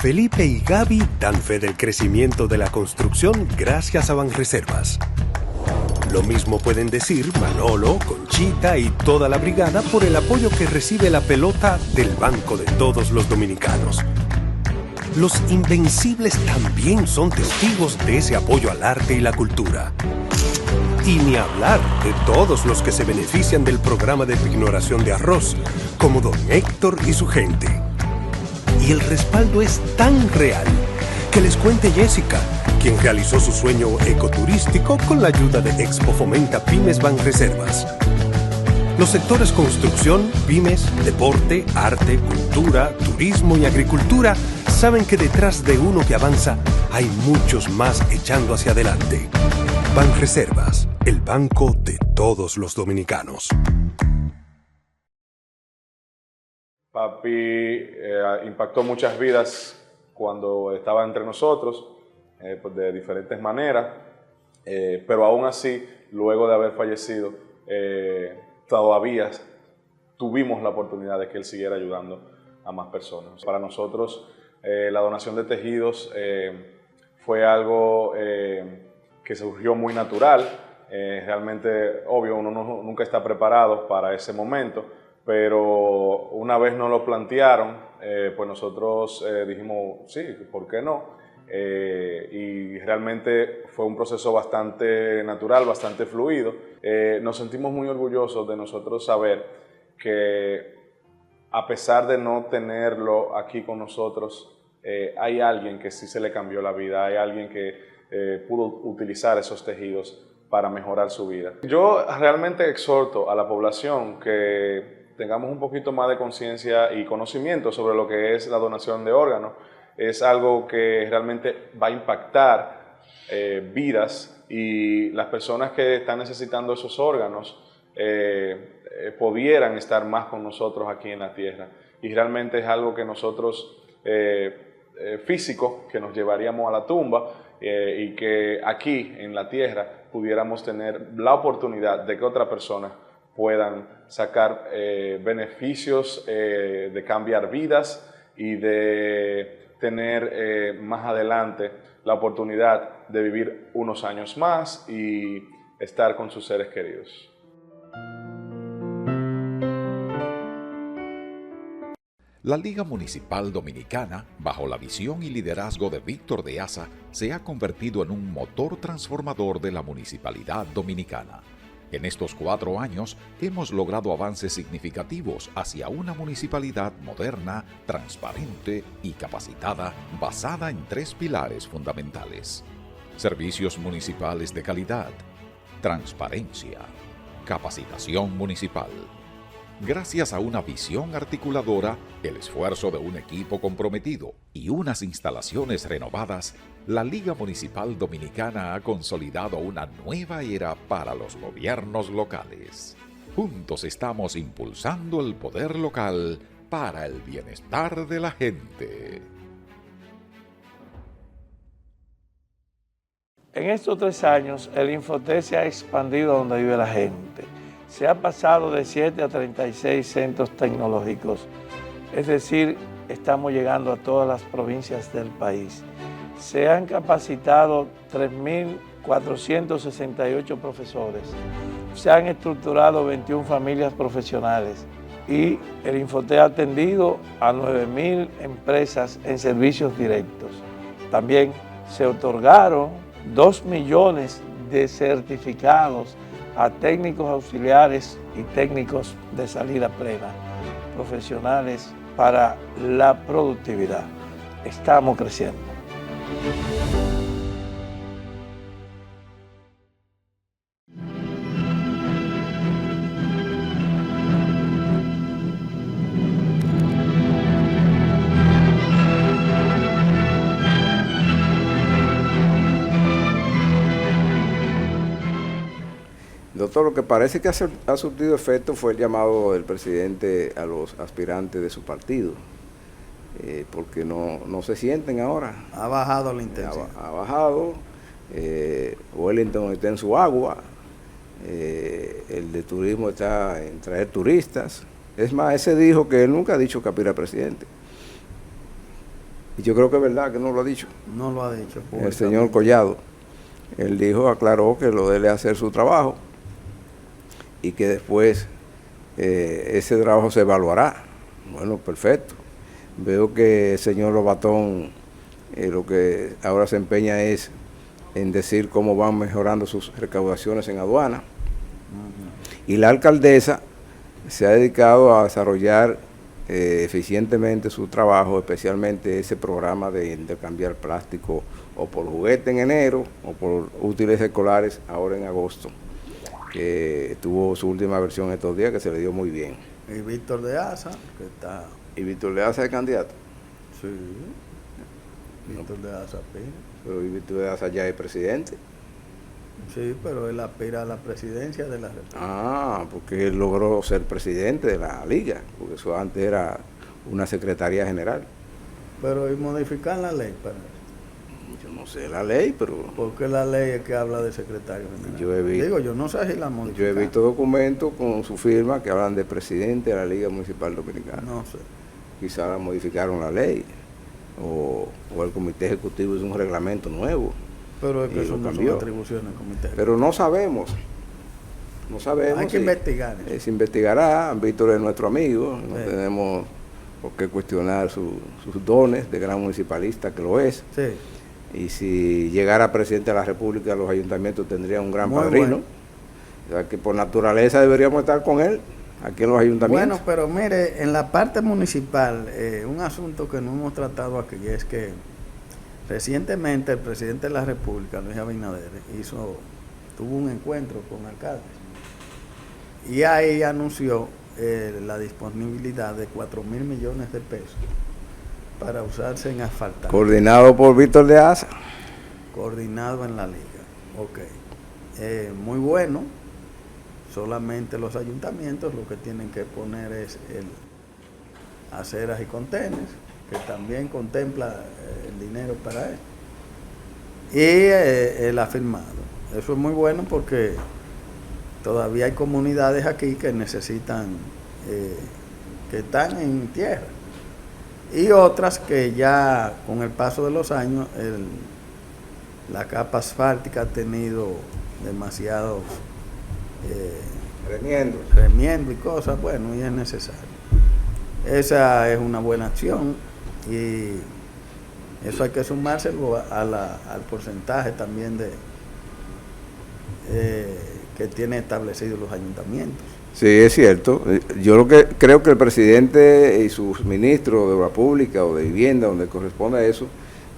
Felipe y Gaby dan fe del crecimiento de la construcción gracias a Banreservas. Lo mismo pueden decir Manolo, Conchita y toda la brigada por el apoyo que recibe la pelota del banco de todos los dominicanos. Los Invencibles también son testigos de ese apoyo al arte y la cultura. Y ni hablar de todos los que se benefician del programa de pignoración de arroz, como don Héctor y su gente. Y el respaldo es tan real que les cuente Jessica, quien realizó su sueño ecoturístico con la ayuda de Expo Fomenta Pymes Banreservas. Los sectores construcción, pymes, deporte, arte, cultura, turismo y agricultura saben que detrás de uno que avanza hay muchos más echando hacia adelante. Banreservas, el banco de todos los dominicanos. Papi impactó muchas vidas cuando estaba entre nosotros, pues de diferentes maneras, pero aún así, luego de haber fallecido, todavía tuvimos la oportunidad de que él siguiera ayudando a más personas. Para nosotros, la donación de tejidos fue algo que surgió muy natural. Realmente, obvio, uno nunca está preparado para ese momento, pero una vez nos lo plantearon, pues nosotros dijimos, sí, ¿por qué no? Y realmente fue un proceso bastante natural, bastante fluido. Nos sentimos muy orgullosos de nosotros saber que a pesar de no tenerlo aquí con nosotros, hay alguien que sí se le cambió la vida, hay alguien que pudo utilizar esos tejidos para mejorar su vida. Yo realmente exhorto a la población que tengamos un poquito más de conciencia y conocimiento sobre lo que es la donación de órganos. Es algo que realmente va a impactar vidas, y las personas que están necesitando esos órganos pudieran estar más con nosotros aquí en la tierra. Y realmente es algo que nosotros, físico, que nos llevaríamos a la tumba, y que aquí en la tierra pudiéramos tener la oportunidad de que otras personas puedan sacar beneficios de cambiar vidas y de tener más adelante la oportunidad de vivir unos años más y estar con sus seres queridos. La Liga Municipal Dominicana, bajo la visión y liderazgo de Víctor de Asa, se ha convertido en un motor transformador de la municipalidad dominicana. En estos 4 años hemos logrado avances significativos hacia una municipalidad moderna, transparente y capacitada, basada en 3 pilares fundamentales: servicios municipales de calidad, transparencia, capacitación municipal. Gracias a una visión articuladora, el esfuerzo de un equipo comprometido y unas instalaciones renovadas, la Liga Municipal Dominicana ha consolidado una nueva era para los gobiernos locales. Juntos estamos impulsando el poder local para el bienestar de la gente. En estos 3 años, el Infoté se ha expandido a donde vive la gente. Se ha pasado de 7 a 36 centros tecnológicos, es decir, estamos llegando a todas las provincias del país. Se han capacitado 3.468 profesores, se han estructurado 21 familias profesionales y el Infoté ha atendido a 9.000 empresas en servicios directos. También se otorgaron 2 millones de certificados a técnicos auxiliares y técnicos de salida plena, profesionales para la productividad. Estamos creciendo. Doctor, lo que parece que ha surtido efecto fue el llamado del presidente a los aspirantes de su partido, porque no se sienten ahora. Ha bajado la intensidad. Ha bajado, Wellington está en su agua, el de turismo está en traer turistas. Es más, ese dijo que él nunca ha dicho que aspira a presidente. Y yo creo que es verdad que no lo ha dicho. No lo ha dicho. El señor Collado. Él dijo, aclaró que lo de él es hacer su trabajo y que después ese trabajo se evaluará. Bueno, perfecto. Veo que el señor Lobatón lo que ahora se empeña es en decir cómo van mejorando sus recaudaciones en aduana. Y la alcaldesa se ha dedicado a desarrollar eficientemente su trabajo, especialmente ese programa de intercambiar plástico o por juguete en enero o por útiles escolares ahora en agosto, que tuvo su última versión estos días, que se le dio muy bien. Y Víctor de Asa, que está... ¿Y Víctor de Asa es candidato? Sí. Víctor de Asa aspira. Pero Víctor de Asa ya es presidente. Sí, pero él aspira a la presidencia de la República. Ah, porque él logró ser presidente de la liga, porque eso antes era una secretaría general. Pero y modificar la ley para Yo no sé la ley, pero porque la ley es que habla de secretario general. Yo he visto- Digo, yo no sé si la yo modifican. he visto documentos con su firma que hablan de presidente de la Liga Municipal Dominicana. No sé. Quizá la modificaron la ley, o el comité ejecutivo hizo un reglamento nuevo. Pero es Y que eso lo no son cambió. atribuciones del comité. Pero no sabemos. No sabemos. Hay que investigar eso. Se investigará. Víctor es nuestro amigo. No Sí. tenemos por qué cuestionar sus dones de gran municipalista, que lo es. Sí. Y si llegara presidente de la República, los ayuntamientos tendrían un gran Muy padrino. bueno. O sea, que por naturaleza deberíamos estar con él, aquí en los ayuntamientos. Bueno, pero mire, en la parte municipal, un asunto que no hemos tratado aquí es que recientemente el presidente de la República, Luis Abinader, tuvo un encuentro con alcaldes y ahí anunció la disponibilidad de 4.000 millones de pesos para usarse en asfaltar, Coordinado por Víctor de Asa. coordinado en la liga. Ok, muy bueno. Solamente los ayuntamientos lo que tienen que poner es aceras y contenes, que también contempla el dinero para eso. Y él ha firmado. Eso es muy bueno porque todavía hay comunidades aquí que necesitan, que están en tierra. Y otras que ya con el paso de los años la capa asfáltica ha tenido demasiados remiendo y cosas, bueno, y es necesario. Esa es una buena acción y eso hay que sumárselo al porcentaje también que tiene establecidos los ayuntamientos. Sí, es cierto. Yo lo que creo que el presidente y sus ministros de Obra Pública o de Vivienda, donde corresponde a eso,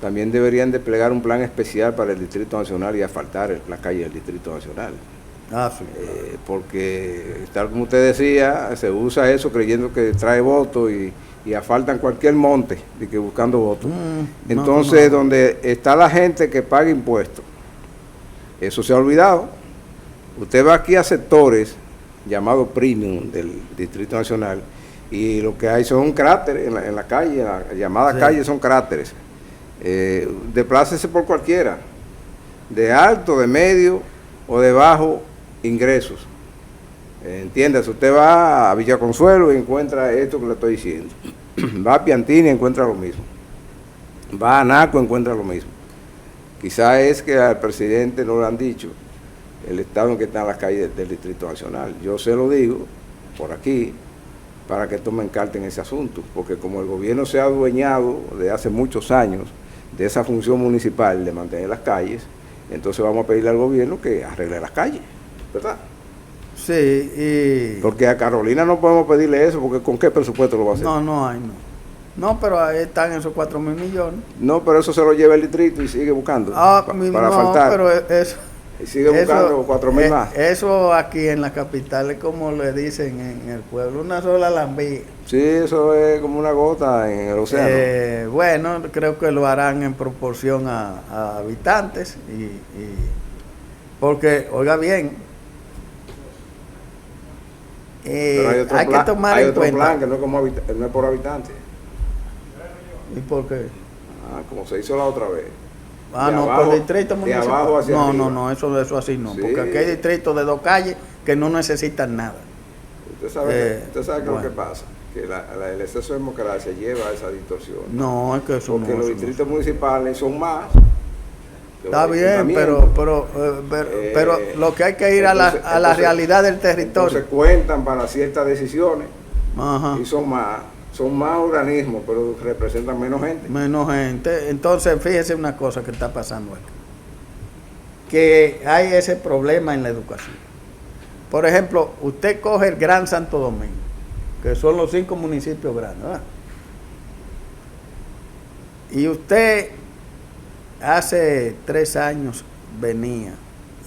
también deberían desplegar un plan especial para el Distrito Nacional y asfaltar la calle del Distrito Nacional. Ah, sí. Porque, tal como usted decía, se usa eso creyendo que trae votos y asfaltan cualquier monte de que buscando votos. Entonces, no. donde está la gente que paga impuestos, eso se ha olvidado. Usted va aquí a sectores llamados premium del Distrito Nacional y lo que hay son cráteres en la calle, en la llamada calle son cráteres. Deplácese por cualquiera, de alto, de medio o de bajo ingresos. Entiéndase, usted va a Villa Consuelo y encuentra esto que le estoy diciendo. Va a Piantini y encuentra lo mismo. Va a Naco y encuentra lo mismo. Quizá es que al presidente no le han dicho el estado en que están las calles del Distrito Nacional. Yo se lo digo por aquí para que tomen carta en ese asunto, porque como el gobierno se ha adueñado de hace muchos años de esa función municipal de mantener las calles, entonces vamos a pedirle al gobierno que arregle las calles, ¿verdad? Sí, y... Porque a Carolina no podemos pedirle eso, porque ¿con qué presupuesto lo va a hacer? No hay, no. No, pero ahí están esos 4.000 millones. No, pero eso se lo lleva el distrito y sigue buscando para no, faltar. pero eso... Y sigue buscando 4.000 más. Eso aquí en la capital es como le dicen en el pueblo, una sola lambía. Sí, eso es como una gota en el océano. Bueno, creo que lo harán en proporción a habitantes porque, oiga bien, Pero hay que tomar hay en otro cuenta. plan que no es por habitante. ¿Y por qué? Como se hizo la otra vez. Ah, De no, abajo- por distrito de municipal. abajo hacia No, arriba. no, eso así no. Sí. Porque aquí hay distritos de 2 calles que no necesitan nada. Usted sabe que es bueno. lo que pasa, que el exceso de democracia lleva a esa distorsión. No, es que eso Porque no. los eso no. distritos municipales son más. que Está los bien, ayuntamientos. pero lo que hay que ir a la Entonces- realidad del territorio. Entonces cuentan para ciertas decisiones Ajá. y son más organismos, pero representan menos gente. Menos gente. Entonces, fíjese una cosa que está pasando aquí. Que hay ese problema en la educación. Por ejemplo, usted coge el Gran Santo Domingo, que son los 5 municipios grandes, ¿verdad? Y usted hace 3 años venía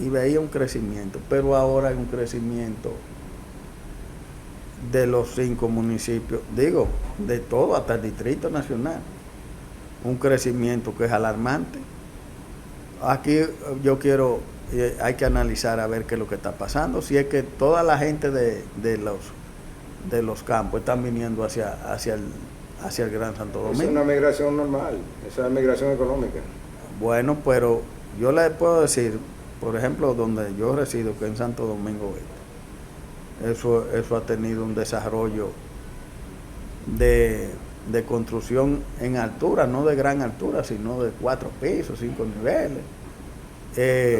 y veía un crecimiento, pero ahora hay un crecimiento de los 5 municipios, digo, de todo, hasta el Distrito Nacional. un crecimiento que es alarmante. Aquí hay que analizar a ver qué es lo que está pasando, si es que toda la gente de los campos están viniendo hacia el Gran Santo Domingo. Es una migración normal, esa es una migración económica. Bueno, pero yo le puedo decir, por ejemplo, donde yo resido, que es en Santo Domingo Este, eso ha tenido un desarrollo de construcción en altura, no de gran altura, sino de 4 pisos, 5 niveles.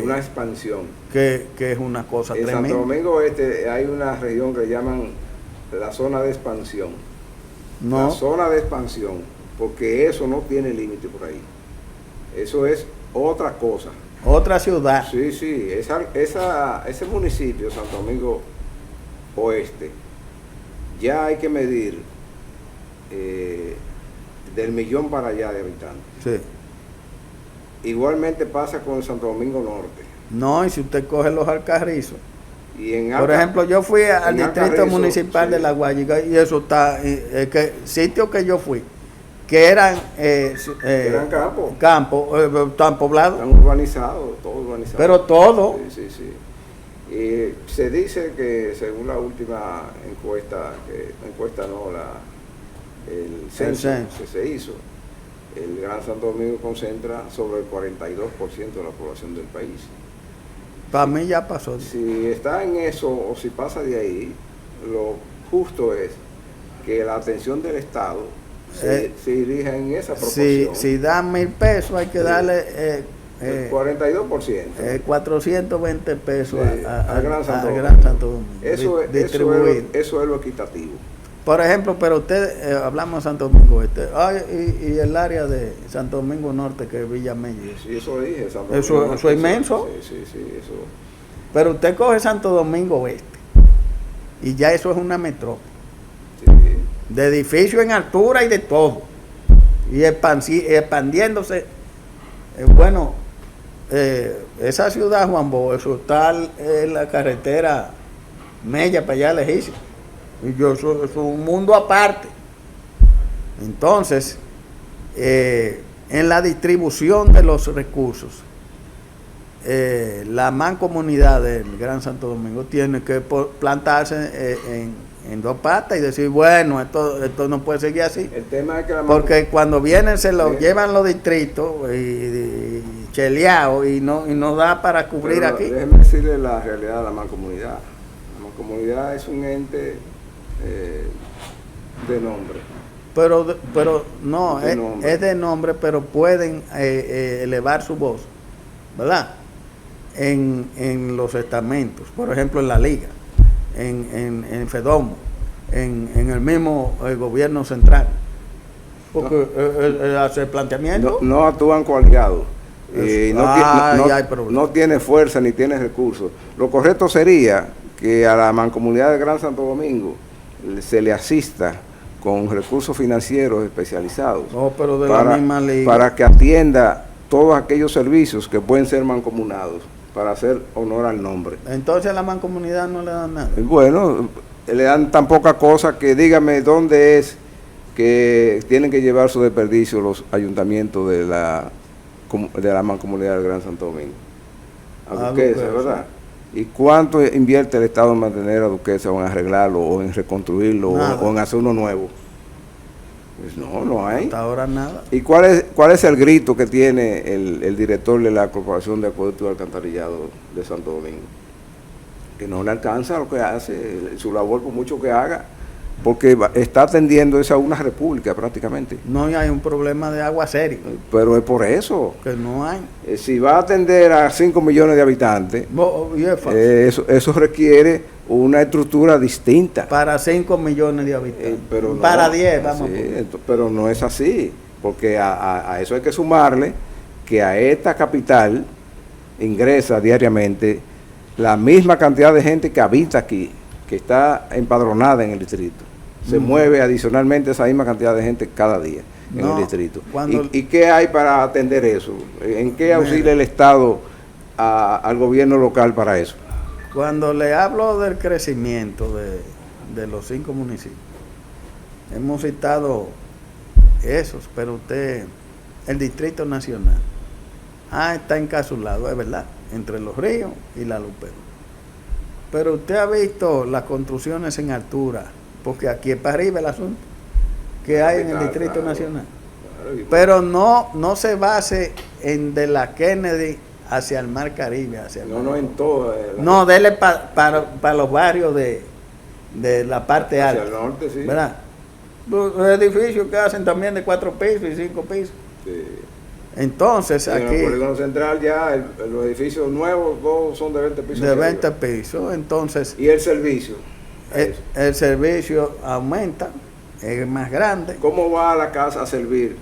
Una expansión. Que es una cosa tremenda. En Santo Domingo Este hay una región que llaman la zona de expansión. No. La zona de expansión, porque eso no tiene límite por ahí. Eso es otra cosa. Otra ciudad. Sí, sí, ese municipio, Santo Domingo Oeste, ya hay que medir del 1.000.000 para allá de habitantes. Sí. Igualmente pasa con Santo Domingo Norte. No, y si usted coge los Alcarrizos. Y por ejemplo, yo fui al distrito Alcarrizo, municipal sí, de La Guayiga y eso está, sitios que yo fui, que eran campos, tan poblados. Están urbanizados, todo urbanizado. Pero todo. Sí, sí, sí. Y se dice que según la última encuesta, el censo que se hizo, el Gran Santo Domingo concentra sobre el 42% de la población del país. Para mí ya pasó. Si está en eso o si pasa de ahí, lo justo es que la atención del Estado se dirija en esa proporción. Si dan 1.000 pesos, hay que darle el 42%. 420 pesos al Gran Santo Domingo. Eso es lo equitativo. Por ejemplo, pero usted, hablamos de Santo Domingo Este, y el área de Santo Domingo Norte, que es Villa Mella. Sí, eso dije. Eso es inmenso. Sí, eso. Pero usted coge Santo Domingo Oeste, y ya eso es una metrópoli. Sí. De edificios en altura y de todo. Y expandiéndose. Esa ciudad, Juan Bo, eso está en la carretera Mella para allá lejísimo. Y eso es un mundo aparte. Entonces, en la distribución de los recursos, la mancomunidad del Gran Santo Domingo tiene que plantarse en 2 patas y decir, bueno, esto no puede seguir así. El tema es que porque cuando vienen se lo llevan los distritos y cheleados y no da para cubrir. Pero aquí. Déjeme decirle la realidad de la mancomunidad. La mancomunidad es un ente de nombre. Pero no, es de nombre, pero pueden elevar su voz, ¿verdad? En los estamentos, por ejemplo en la Liga, en FEDOMO, en el mismo gobierno central. Porque hace planteamiento. No actúan coaligados. Hay no tiene fuerza ni tiene recursos. Lo correcto sería que a la mancomunidad del Gran Santo Domingo se le asista con recursos financieros especializados pero de la misma liga, para que atienda todos aquellos servicios que pueden ser mancomunados para hacer honor al nombre. Entonces a la mancomunidad no le dan nada. Bueno, le dan tan poca cosa que dígame dónde es que tienen que llevar su desperdicio los ayuntamientos de la mancomunidad del Gran Santo Domingo. A Duquesa, ¿verdad? ¿Y cuánto invierte el Estado en mantener a Duquesa o en arreglarlo o en reconstruirlo o en hacer uno nuevo? Pues no hay. Hasta ahora nada. ¿Y cuál es el grito que tiene el director de la Corporación de Acueducto y Alcantarillado de Santo Domingo? Que no le alcanza lo que hace, su labor por mucho que haga, porque está atendiendo esa una república prácticamente. No hay un problema de agua serio. Pero es por eso. Que no hay. Si va a atender a 5 millones de habitantes, eso requiere una estructura distinta. Para 5 millones de habitantes. Pero no, para 10, vamos. Sí, pero no es así, porque a eso hay que sumarle que a esta capital ingresa diariamente la misma cantidad de gente que habita aquí, que está empadronada en el distrito. Se mueve adicionalmente esa misma cantidad de gente cada día en el distrito. ¿Y qué hay para atender eso? ¿En qué auxilia el Estado al gobierno local para eso? Cuando le hablo del crecimiento de los 5 municipios, hemos citado esos, pero usted el Distrito Nacional. Está encapsulado, es verdad, entre Los Ríos y la Luperón. Pero usted ha visto las construcciones en altura, porque aquí es para arriba el asunto, que hay en el Distrito Nacional. Pero no se base en de la Kennedy hacia el Mar Caribe. No en todo. No, dele para los barrios de la parte alta. Hacia el norte, sí. ¿Verdad? Los edificios que hacen también de 4 pisos y 5 pisos. Sí. Entonces, aquí. En el polígono central ya los edificios nuevos todos son de 20 pisos. De 20 pisos. Entonces. ¿Y el servicio? El servicio aumenta, es más grande. ¿Cómo va la casa a servir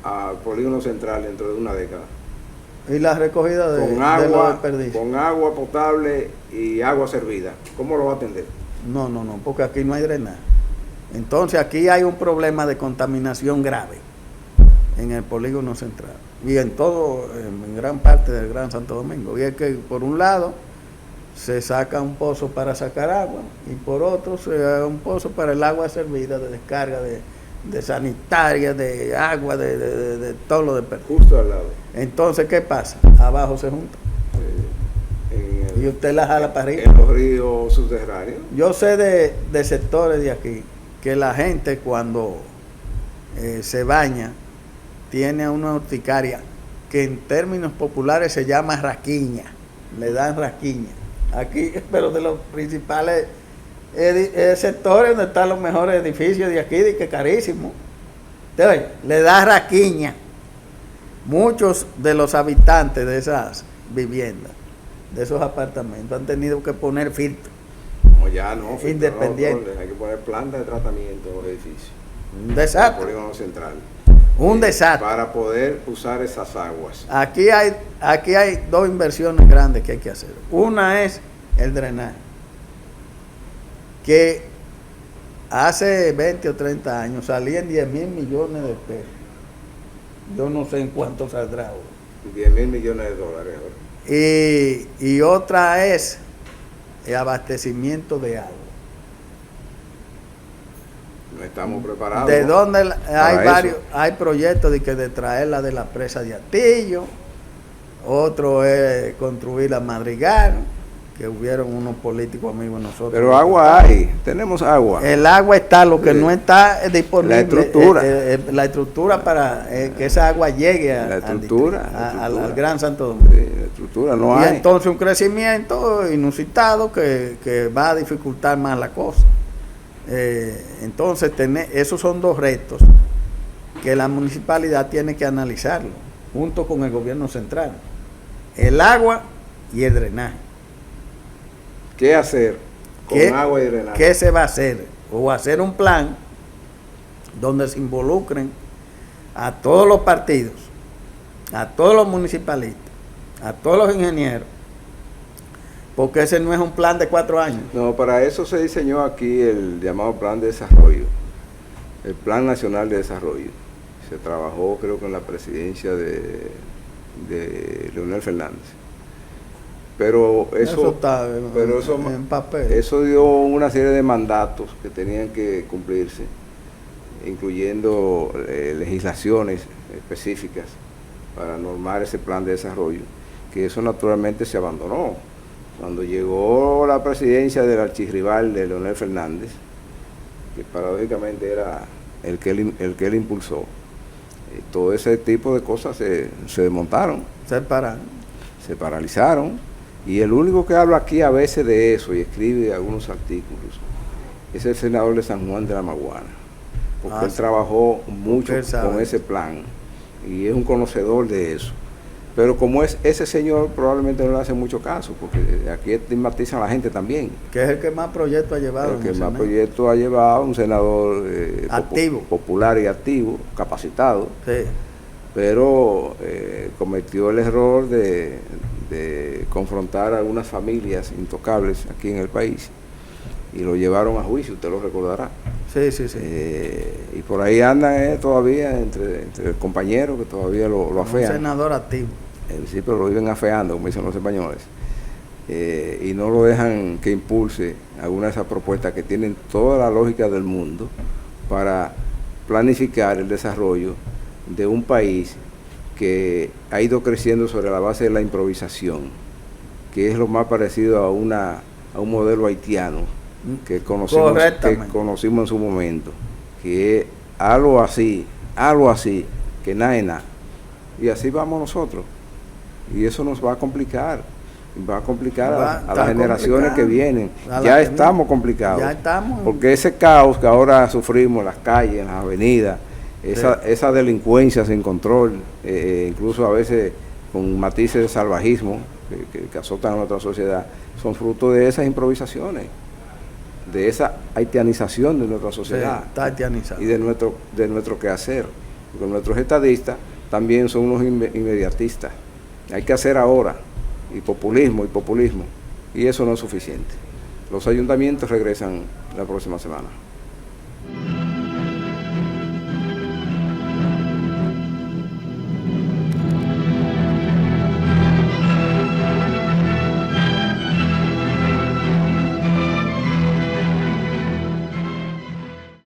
al polígono central dentro de una década? Y la recogida de los desperdicios. Con agua potable y agua servida. ¿Cómo lo va a atender? No, porque aquí no hay drenaje. Entonces aquí hay un problema de contaminación grave en el polígono central y en gran parte del Gran Santo Domingo. Y es que por un lado se saca un pozo para sacar agua y por otro se da un pozo para el agua servida de descarga de sanitaria, de agua, de todo lo de desperdicios. Justo al lado. Entonces, ¿qué pasa? Abajo se junta. Y usted la jala para arriba. En los ríos subterráneos. Yo sé de sectores de aquí que la gente cuando se baña tiene una urticaria que en términos populares se llama rasquiña. Le dan rasquiña. Aquí, pero de los principales sectores donde están los mejores edificios de aquí, de que carísimo. Entonces, le da rasquiña. Muchos de los habitantes de esas viviendas, de esos apartamentos, han tenido que poner filtro. No, ya no. Independiente. Hay que poner planta de tratamiento en los edificios. Un desastre. El polígono central. Un desastre. Para poder usar esas aguas. Aquí hay 2 inversiones grandes que hay que hacer. Una es el drenaje, que hace 20 o 30 años salían 10.000 millones de pesos. Yo no sé en cuánto saldrá ahora. 10.000 millones de dólares ahora. Y otra es el abastecimiento de agua. No estamos preparados. De donde hay proyectos de traerla de la presa de Atillo, otro es construir la Madrigal, que hubieron unos políticos amigos de nosotros. Pero agua hay, tenemos agua. El agua está, lo que no está disponible. La estructura. La estructura para que esa agua llegue al Gran Santo Domingo. Sí, la estructura no hay. Y entonces un crecimiento inusitado que va a dificultar más la cosa. Entonces esos son 2 retos que la municipalidad tiene que analizarlo junto con el gobierno central: el agua y el drenaje. ¿Qué hacer con agua y drenaje? ¿Qué se va a hacer? O hacer un plan donde se involucren a todos los partidos, a todos los municipalistas, a todos los ingenieros, porque ese no es un plan de 4 años. No, para eso se diseñó aquí el llamado Plan de Desarrollo, el Plan Nacional de Desarrollo. Se trabajó, creo que en la presidencia de Leonel Fernández. Pero eso está en papel. Eso dio una serie de mandatos que tenían que cumplirse, incluyendo legislaciones específicas para normar ese plan de desarrollo, que eso naturalmente se abandonó. Cuando llegó la presidencia del archirrival de Leonel Fernández, que paradójicamente era el que él impulsó, todo ese tipo de cosas se desmontaron. Se paralizaron. Y el único que habla aquí a veces de eso y escribe algunos artículos es el senador de San Juan de la Maguana, porque él trabajó mucho con ese plan y es un conocedor de eso. Pero como es ese señor, probablemente no le hace mucho caso, porque aquí estigmatizan a la gente también. Que es el que más proyectos ha llevado. El que más proyectos ha llevado, un senador activo, popular y activo, capacitado. Sí. Pero cometió el error de confrontar a algunas familias intocables aquí en el país y lo llevaron a juicio, usted lo recordará. Sí. Y por ahí andan todavía entre compañeros que todavía lo afean. Un senador activo. Sí, pero lo viven afeando, como dicen los españoles. Y no lo dejan que impulse alguna de esas propuestas que tienen toda la lógica del mundo para planificar el desarrollo de un país que ha ido creciendo sobre la base de la improvisación, que es lo más parecido a un modelo haitiano que conocimos en su momento, que es algo así, que nada es nada. Y así vamos nosotros. Y eso nos va a complicar a las generaciones que vienen. Ya estamos complicados. Ya estamos. Porque ese caos que ahora sufrimos en las calles, en las avenidas, esa delincuencia sin control, incluso a veces con matices de salvajismo que azotan a nuestra sociedad, son fruto de esas improvisaciones, de esa haitianización de nuestra sociedad, y de nuestro quehacer. Porque nuestros estadistas también son unos inmediatistas. Hay que hacer ahora, y populismo, y eso no es suficiente. Los ayuntamientos regresan la próxima semana.